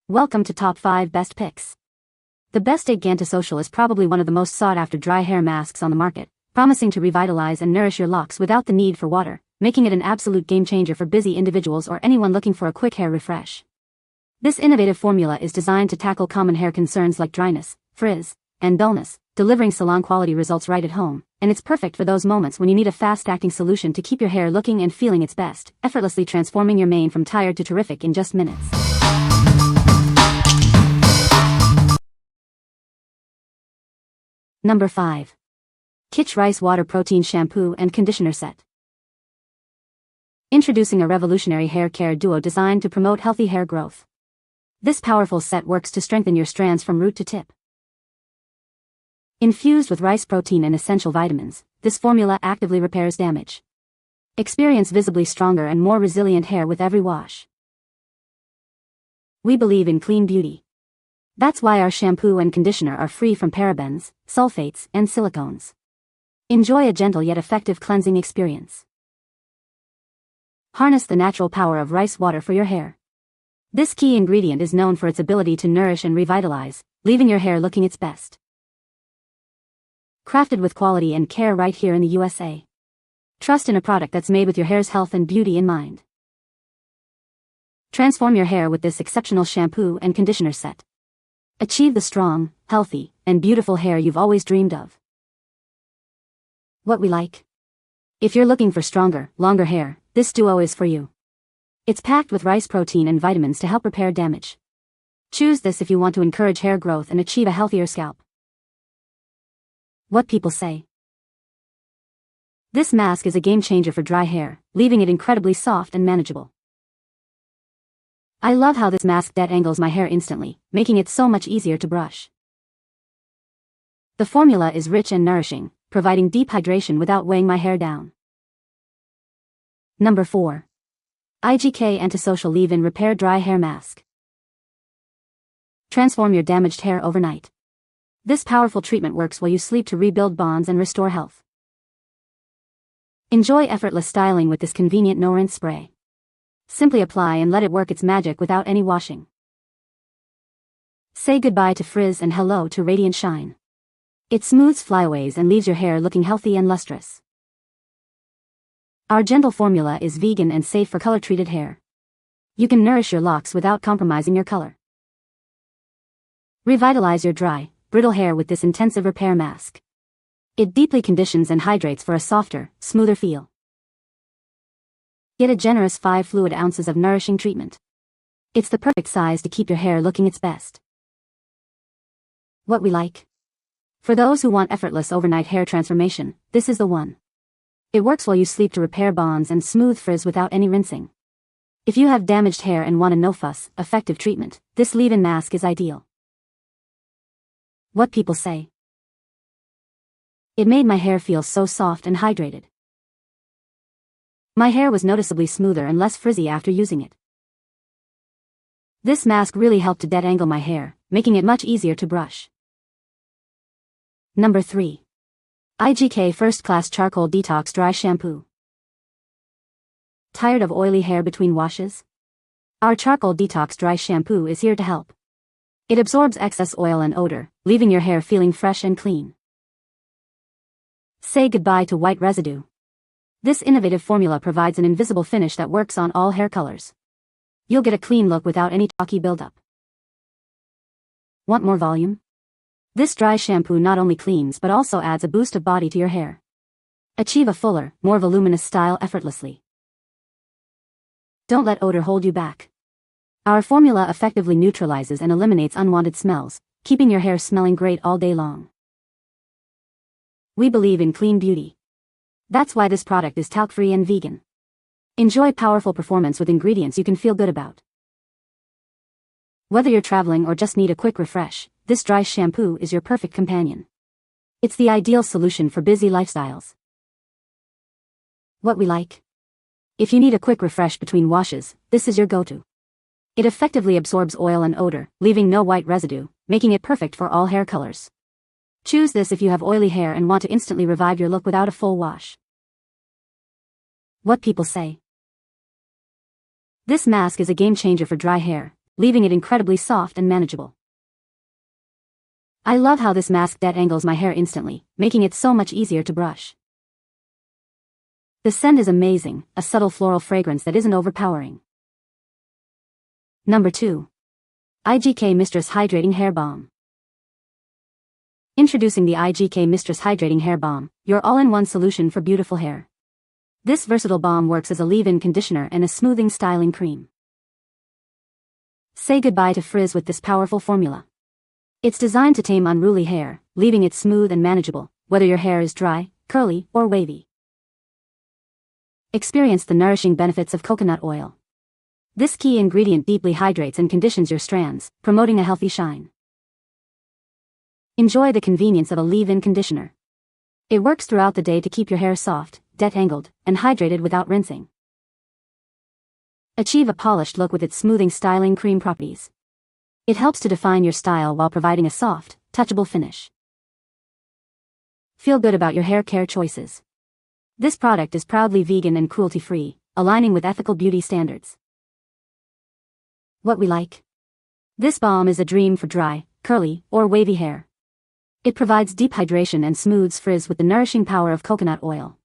Welcome to Top 5 Best Picks. The best Igk Antisocial is probably one of the most sought-after dry hair masks on the market, promising to revitalize and nourish your locks without the need for water, making it an absolute game-changer for busy individuals or anyone looking for a quick hair refresh. This innovative formula is designed to tackle common hair concerns like dryness, frizz, and dullness, delivering salon-quality results right at home, and it's perfect for those moments when you need a fast-acting solution to keep your hair looking and feeling its best, effortlessly transforming your mane from tired to terrific in just minutes. Number 5. Kitsch Rice Water Protein Shampoo and Conditioner Set. Introducing a revolutionary hair care duo designed to promote healthy hair growth. This powerful set works to strengthen your strands from root to tip. Infused with rice protein and essential vitamins, this formula actively repairs damage. Experience visibly stronger and more resilient hair with every wash. We believe in clean beauty. That's why our shampoo and conditioner are free from parabens, sulfates, and silicones. Enjoy a gentle yet effective cleansing experience. Harness the natural power of rice water for your hair. This key ingredient is known for its ability to nourish and revitalize, leaving your hair looking its best. Crafted with quality and care right here in the USA. Trust in a product that's made with your hair's health and beauty in mind. Transform your hair with this exceptional shampoo and conditioner set. Achieve the strong, healthy, and beautiful hair you've always dreamed of. What we like. If you're looking for stronger, longer hair, this duo is for you. It's packed with rice protein and vitamins to help repair damage. Choose this if you want to encourage hair growth and achieve a healthier scalp. What people say. This mask is a game changer for dry hair, leaving it incredibly soft and manageable. I love how this mask detangles my hair instantly, making it so much easier to brush. The formula is rich and nourishing, providing deep hydration without weighing my hair down. Number 4. Igk Antisocial Leave-In Repair Dry Hair Mask. Transform your damaged hair overnight. This powerful treatment works while you sleep to rebuild bonds and restore health. Enjoy effortless styling with this convenient no-rinse spray. Simply apply and let it work its magic without any washing. Say goodbye to frizz and hello to radiant shine. It smooths flyaways and leaves your hair looking healthy and lustrous. Our gentle formula is vegan and safe for color-treated hair. You can nourish your locks without compromising your color. Revitalize your dry, brittle hair with this intensive repair mask. It deeply conditions and hydrates for a softer, smoother feel. Get a generous 5 fluid ounces of nourishing treatment. It's the perfect size to keep your hair looking its best. What we like. For those who want effortless overnight hair transformation, this is the one. It works while you sleep to repair bonds and smooth frizz without any rinsing. If you have damaged hair and want a no-fuss, effective treatment, this leave-in mask is ideal. What people say. It made my hair feel so soft and hydrated. My hair was noticeably smoother and less frizzy after using it. This mask really helped to detangle my hair, making it much easier to brush. Number 3. Igk First Class Charcoal Detox Dry Shampoo. Tired of oily hair between washes? Our Charcoal Detox Dry Shampoo is here to help. It absorbs excess oil and odor, leaving your hair feeling fresh and clean. Say goodbye to white residue. This innovative formula provides an invisible finish that works on all hair colors. You'll get a clean look without any chalky buildup. Want more volume? This dry shampoo not only cleans but also adds a boost of body to your hair. Achieve a fuller, more voluminous style effortlessly. Don't let odor hold you back. Our formula effectively neutralizes and eliminates unwanted smells, keeping your hair smelling great all day long. We believe in clean beauty. That's why this product is talc-free and vegan. Enjoy powerful performance with ingredients you can feel good about. Whether you're traveling or just need a quick refresh, this dry shampoo is your perfect companion. It's the ideal solution for busy lifestyles. What we like. If you need a quick refresh between washes, this is your go-to. It effectively absorbs oil and odor, leaving no white residue, making it perfect for all hair colors. Choose this if you have oily hair and want to instantly revive your look without a full wash. What people say. This mask is a game changer for dry hair, leaving it incredibly soft and manageable. I love how this mask detangles my hair instantly, making it so much easier to brush. The scent is amazing, a subtle floral fragrance that isn't overpowering. Number 2. Igk Mistress Hydrating Hair Balm. Introducing the Igk Mistress Hydrating Hair Balm, your all-in-one solution for beautiful hair. This versatile balm works as a leave-in conditioner and a smoothing styling cream. Say goodbye to frizz with this powerful formula. It's designed to tame unruly hair, leaving it smooth and manageable, whether your hair is dry, curly, or wavy. Experience the nourishing benefits of coconut oil. This key ingredient deeply hydrates and conditions your strands, promoting a healthy shine. Enjoy the convenience of a leave-in conditioner. It works throughout the day to keep your hair soft, detangled, and hydrated without rinsing. Achieve a polished look with its smoothing styling cream properties. It helps to define your style while providing a soft, touchable finish. Feel good about your hair care choices. This product is proudly vegan and cruelty-free, aligning with ethical beauty standards. What we like. This balm is a dream for dry, curly, or wavy hair. It provides deep hydration and smooths frizz with the nourishing power of coconut oil.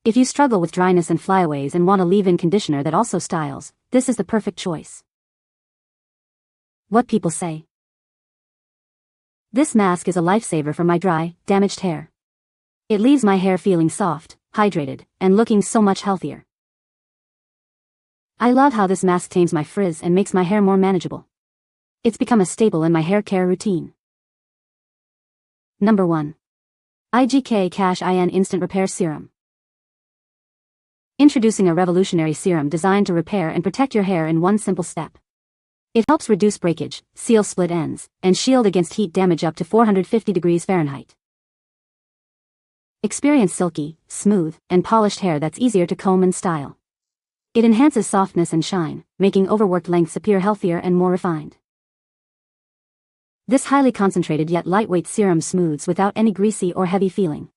If you struggle with dryness and flyaways and want a leave-in conditioner that also styles, this is the perfect choice. What people say. This mask is a lifesaver for my dry, damaged hair. It leaves my hair feeling soft, hydrated, and looking so much healthier. I love how this mask tames my frizz and makes my hair more manageable. It's become a staple in my hair care routine. Number 1. Igk Cash-In Instant Repair Serum. Introducing a revolutionary serum designed to repair and protect your hair in one simple step. It helps reduce breakage, seal split ends, and shield against heat damage up to 450 degrees Fahrenheit. Experience silky, smooth, and polished hair that's easier to comb and style. It enhances softness and shine, making overworked lengths appear healthier and more refined. This highly concentrated yet lightweight serum smooths without any greasy or heavy feeling.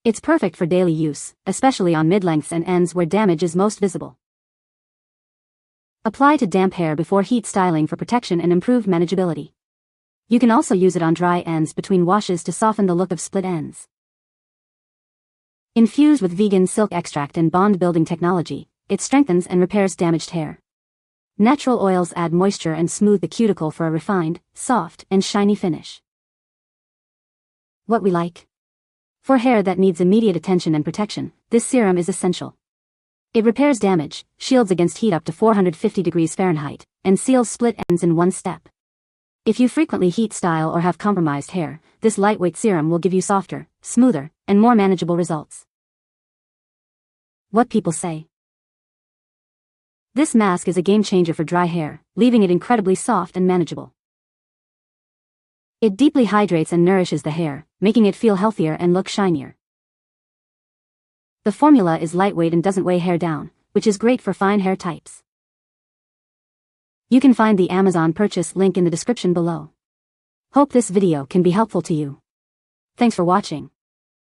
It's perfect for daily use, especially on mid-lengths and ends where damage is most visible. Apply to damp hair before heat styling for protection and improved manageability. You can also use it on dry ends between washes to soften the look of split ends. Infused with vegan silk extract and bond-building technology, it strengthens and repairs damaged hair. Natural oils add moisture and smooth the cuticle for a refined, soft, and shiny finish. What we like. For hair that needs immediate attention and protection, this serum is essential. It repairs damage, shields against heat up to 450 degrees Fahrenheit, and seals split ends in one step. If you frequently heat style or have compromised hair, this lightweight serum will give you softer, smoother, and more manageable results. What people say. This mask is a game changer for dry hair, leaving it incredibly soft and manageable. It deeply hydrates and nourishes the hair, making it feel healthier and look shinier. The formula is lightweight and doesn't weigh hair down, which is great for fine hair types. You can find the Amazon purchase link in the description below. Hope this video can be helpful to you. Thanks for watching.